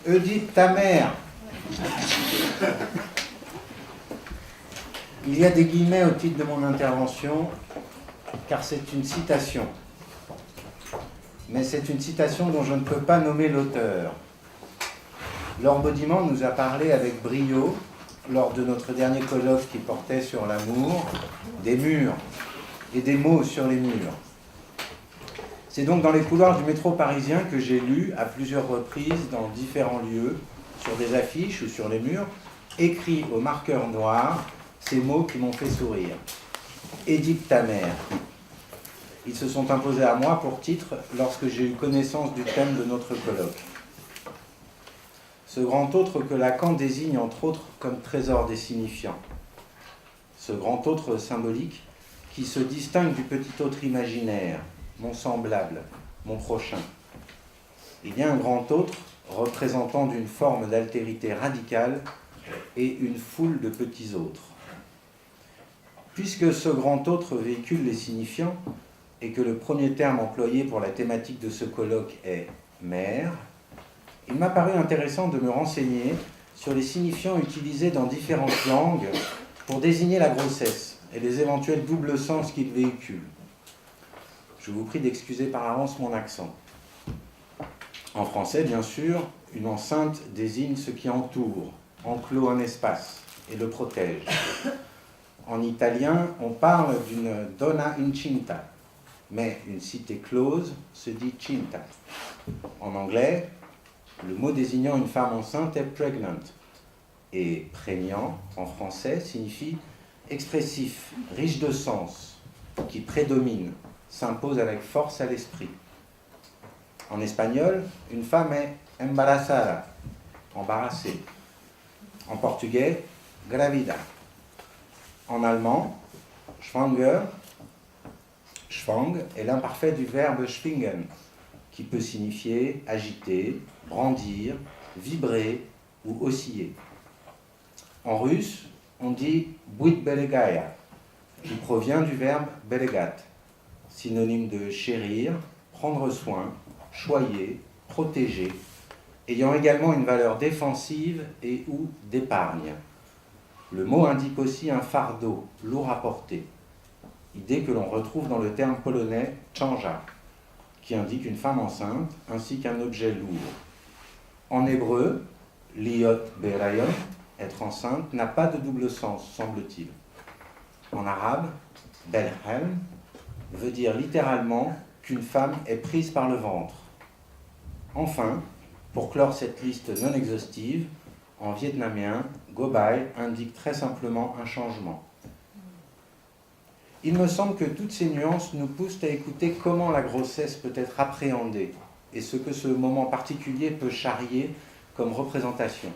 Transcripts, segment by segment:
Oedipe ta mère. Il y a des guillemets au titre de mon intervention, car c'est une citation. Mais c'est une citation dont je ne peux pas nommer l'auteur. Laure Baudiment nous a parlé avec brio, lors de notre dernier colloque qui portait sur l'amour, des murs et des mots sur les murs. C'est donc dans les couloirs du métro parisien que j'ai lu à plusieurs reprises dans différents lieux, sur des affiches ou sur les murs, écrits au marqueur noir, ces mots qui m'ont fait sourire. Oedipe ta mère. Ils se sont imposés à moi pour titre lorsque j'ai eu connaissance du thème de notre colloque. Ce grand autre que Lacan désigne entre autres comme trésor des signifiants. Ce grand autre symbolique qui se distingue du petit autre imaginaire, mon semblable, mon prochain. Il y a un grand autre représentant d'une forme d'altérité radicale et une foule de petits autres. Puisque ce grand autre véhicule les signifiants et que le premier terme employé pour la thématique de ce colloque est « mère », il m'a paru intéressant de me renseigner sur les signifiants utilisés dans différentes langues pour désigner la grossesse et les éventuels doubles sens qu'ils véhiculent. Je vous prie d'excuser par avance mon accent. En français, bien sûr, une enceinte désigne ce qui entoure, enclôt un espace et le protège. En italien, on parle d'une donna incinta, mais une cité close se dit cinta. En anglais, le mot désignant une femme enceinte est pregnant, et prégnant, en français, signifie expressif, riche de sens, qui prédomine, s'impose avec force à l'esprit. En espagnol, une femme est embarazada, embarrassée. En portugais, gravida. En allemand, schwanger, schwang est l'imparfait du verbe schwingen, qui peut signifier agiter, brandir, vibrer ou osciller. En russe, on dit buit belegaya, qui provient du verbe belegat, synonyme de chérir, prendre soin, choyer, protéger, ayant également une valeur défensive et ou d'épargne. Le mot indique aussi un fardeau, lourd à porter, idée que l'on retrouve dans le terme polonais ciąża, qui indique une femme enceinte ainsi qu'un objet lourd. En hébreu, liot berayon, être enceinte, n'a pas de double sens, semble-t-il. En arabe, belhem veut dire littéralement qu'une femme est prise par le ventre. Enfin, pour clore cette liste non exhaustive, en vietnamien, gobai indique très simplement un changement. Il me semble que toutes ces nuances nous poussent à écouter comment la grossesse peut être appréhendée et ce que ce moment particulier peut charrier comme représentation.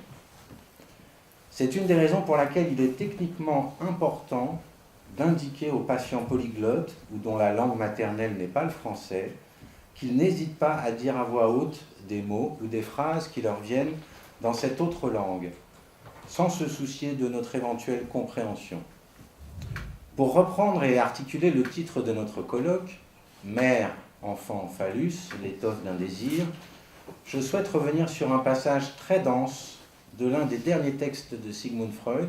C'est une des raisons pour laquelle il est techniquement important d'indiquer aux patients polyglottes ou dont la langue maternelle n'est pas le français qu'ils n'hésitent pas à dire à voix haute des mots ou des phrases qui leur viennent dans cette autre langue, sans se soucier de notre éventuelle compréhension. Pour reprendre et articuler le titre de notre colloque, Mère, enfant, phallus, l'étoffe d'un désir, je souhaite revenir sur un passage très dense de l'un des derniers textes de Sigmund Freud.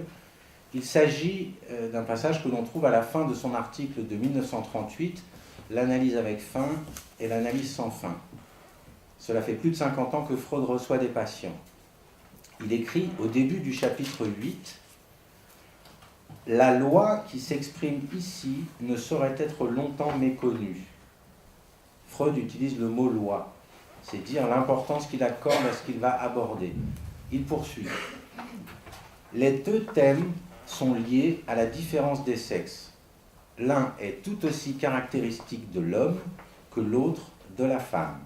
Il s'agit d'un passage que l'on trouve à la fin de son article de 1938, L'analyse avec fin et l'analyse sans fin. Cela fait plus de 50 ans que Freud reçoit des patients. Il écrit au début du chapitre 8 « La loi qui s'exprime ici ne saurait être longtemps méconnue. » Freud utilise le mot « loi », c'est dire l'importance qu'il accorde à ce qu'il va aborder. Il poursuit. Les deux thèmes sont liés à la différence des sexes. L'un est tout aussi caractéristique de l'homme que l'autre de la femme.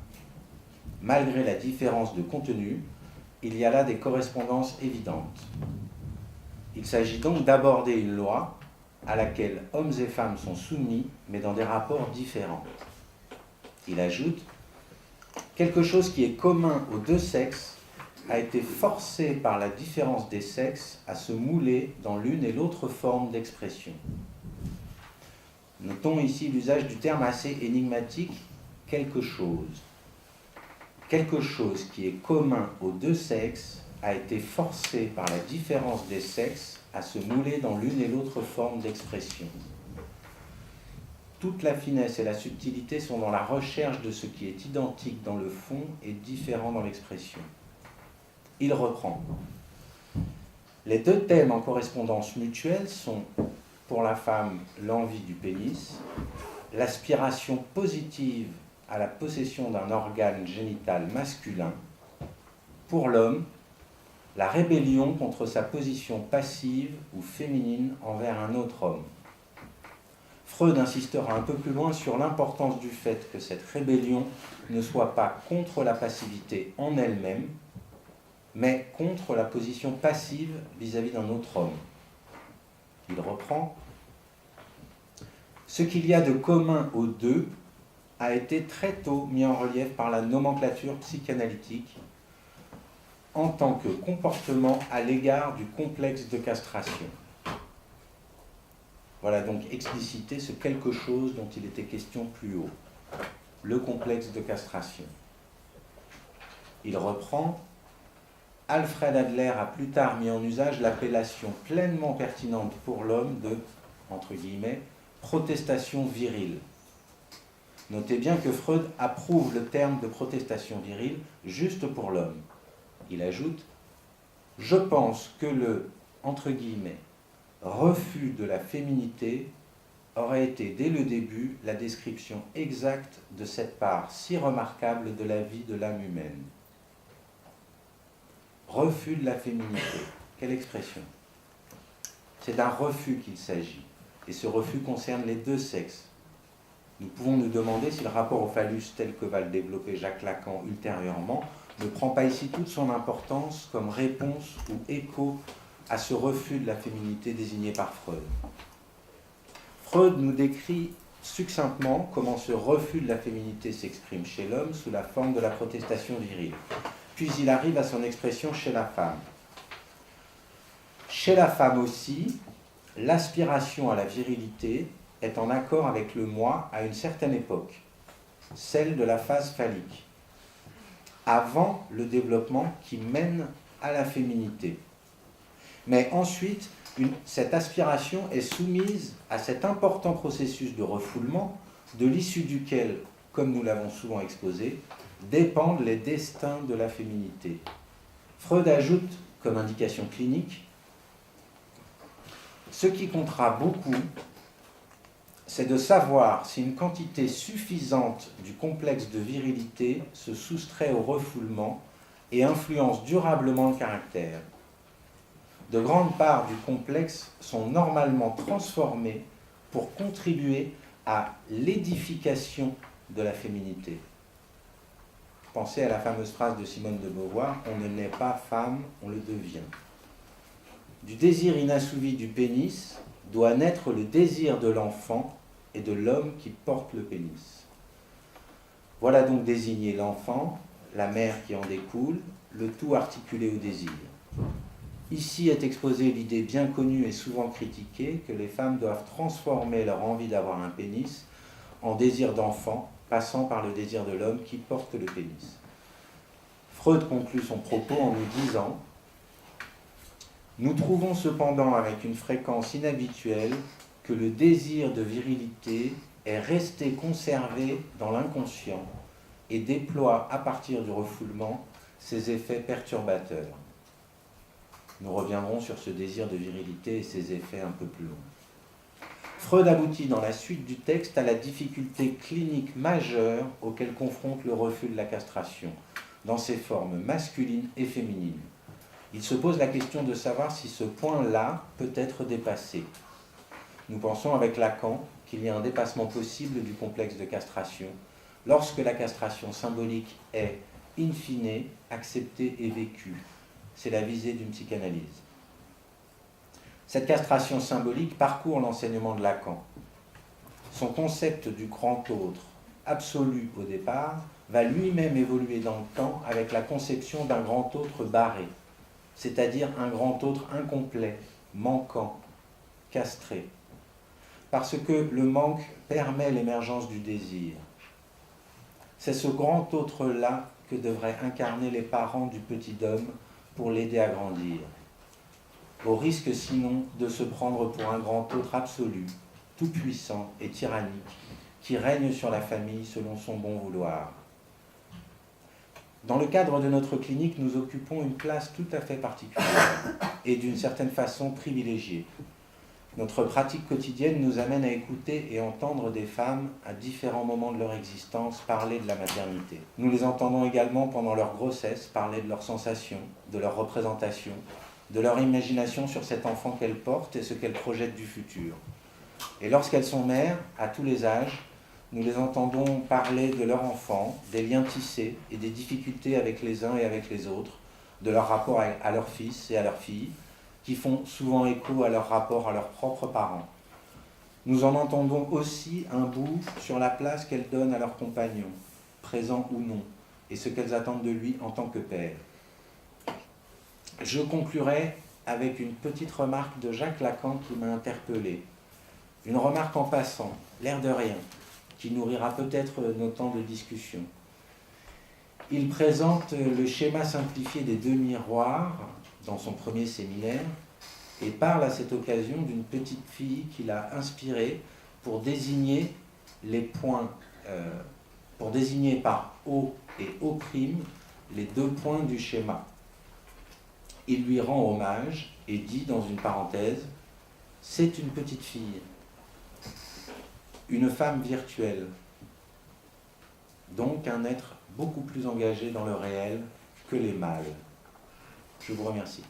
Malgré la différence de contenu, il y a là des correspondances évidentes. Il s'agit donc d'aborder une loi à laquelle hommes et femmes sont soumis, mais dans des rapports différents. Il ajoute « Quelque chose qui est commun aux deux sexes a été forcé par la différence des sexes à se mouler dans l'une et l'autre forme d'expression. » Notons ici l'usage du terme assez énigmatique « quelque chose ». quelque chose qui est commun aux deux sexes a été forcé par la différence des sexes à se mouler dans l'une et l'autre forme d'expression. Toute la finesse et la subtilité sont dans la recherche de ce qui est identique dans le fond et différent dans l'expression. Il reprend. Les deux thèmes en correspondance mutuelle sont, pour la femme, l'envie du pénis, l'aspiration positive à la possession d'un organe génital masculin, pour l'homme, la rébellion contre sa position passive ou féminine envers un autre homme. Freud insistera un peu plus loin sur l'importance du fait que cette rébellion ne soit pas contre la passivité en elle-même, mais contre la position passive vis-à-vis d'un autre homme. Il reprend. Ce qu'il y a de commun aux deux a été très tôt mis en relief par la nomenclature psychanalytique en tant que comportement à l'égard du complexe de castration. Voilà donc explicité ce quelque chose dont il était question plus haut, le complexe de castration. Il reprend. Alfred Adler a plus tard mis en usage l'appellation pleinement pertinente pour l'homme de, entre guillemets, protestation virile. Notez bien que Freud approuve le terme de protestation virile juste pour l'homme. Il ajoute « Je pense que le, entre guillemets, refus de la féminité aurait été dès le début la description exacte de cette part si remarquable de la vie de l'âme humaine. » Refus de la féminité. Quelle expression? C'est d'un refus qu'il s'agit. Et ce refus concerne les deux sexes. Nous pouvons nous demander si le rapport au phallus tel que va le développer Jacques Lacan ultérieurement ne prend pas ici toute son importance comme réponse ou écho à ce refus de la féminité désigné par Freud. Freud nous décrit succinctement comment ce refus de la féminité s'exprime chez l'homme sous la forme de la protestation virile. Puis il arrive à son expression chez la femme. Chez la femme aussi, l'aspiration à la virilité est en accord avec le moi à une certaine époque, celle de la phase phallique, avant le développement qui mène à la féminité. Mais ensuite, cette aspiration est soumise à cet important processus de refoulement, de l'issue duquel, comme nous l'avons souvent exposé, dépendent les destins de la féminité. Freud ajoute, comme indication clinique, ce qui comptera beaucoup, c'est de savoir si une quantité suffisante du complexe de virilité se soustrait au refoulement et influence durablement le caractère. De grandes parts du complexe sont normalement transformées pour contribuer à l'édification de la féminité. Pensez à la fameuse phrase de Simone de Beauvoir, « On ne naît pas femme, on le devient ». Du désir inassouvi du pénis doit naître le désir de l'enfant et de l'homme qui porte le pénis. Voilà donc désigné l'enfant, la mère qui en découle, le tout articulé au désir. Ici est exposée l'idée bien connue et souvent critiquée que les femmes doivent transformer leur envie d'avoir un pénis en désir d'enfant, passant par le désir de l'homme qui porte le pénis. Freud conclut son propos en nous disant « Nous trouvons cependant avec une fréquence inhabituelle que le désir de virilité est resté conservé dans l'inconscient et déploie à partir du refoulement ses effets perturbateurs. » Nous reviendrons sur ce désir de virilité et ses effets un peu plus loin. Freud aboutit dans la suite du texte à la difficulté clinique majeure auquel confronte le refus de la castration, dans ses formes masculines et féminines. Il se pose la question de savoir si ce point-là peut être dépassé. Nous pensons avec Lacan qu'il y a un dépassement possible du complexe de castration, lorsque la castration symbolique est, in fine, acceptée et vécue. C'est la visée d'une psychanalyse. Cette castration symbolique parcourt l'enseignement de Lacan. Son concept du grand autre, absolu au départ, va lui-même évoluer dans le temps avec la conception d'un grand autre barré, c'est-à-dire un grand autre incomplet, manquant, castré. Parce que le manque permet l'émergence du désir. C'est ce grand autre-là que devraient incarner les parents du petit homme pour l'aider à grandir, au risque sinon de se prendre pour un grand autre absolu, tout-puissant et tyrannique, qui règne sur la famille selon son bon vouloir. Dans le cadre de notre clinique, nous occupons une place tout à fait particulière et d'une certaine façon privilégiée. Notre pratique quotidienne nous amène à écouter et entendre des femmes à différents moments de leur existence parler de la maternité. Nous les entendons également pendant leur grossesse parler de leurs sensations, de leurs représentations, de leur imagination sur cet enfant qu'elles portent et ce qu'elles projettent du futur. Et lorsqu'elles sont mères, à tous les âges, nous les entendons parler de leur enfant, des liens tissés et des difficultés avec les uns et avec les autres, de leur rapport à leurs fils et à leurs filles, qui font souvent écho à leur rapport à leurs propres parents. Nous en entendons aussi un bout sur la place qu'elles donnent à leurs compagnons, présents ou non, et ce qu'elles attendent de lui en tant que père. Je conclurai avec une petite remarque de Jacques Lacan qui m'a interpellé. Une remarque en passant, l'air de rien, qui nourrira peut-être nos temps de discussion. Il présente le schéma simplifié des deux miroirs dans son premier séminaire et parle à cette occasion d'une petite fille qu'il a inspirée pour désigner les points, pour désigner par O et O' les deux points du schéma. Il lui rend hommage et dit dans une parenthèse « C'est une petite fille ». Une femme virtuelle, donc un être beaucoup plus engagé dans le réel que les mâles. Je vous remercie.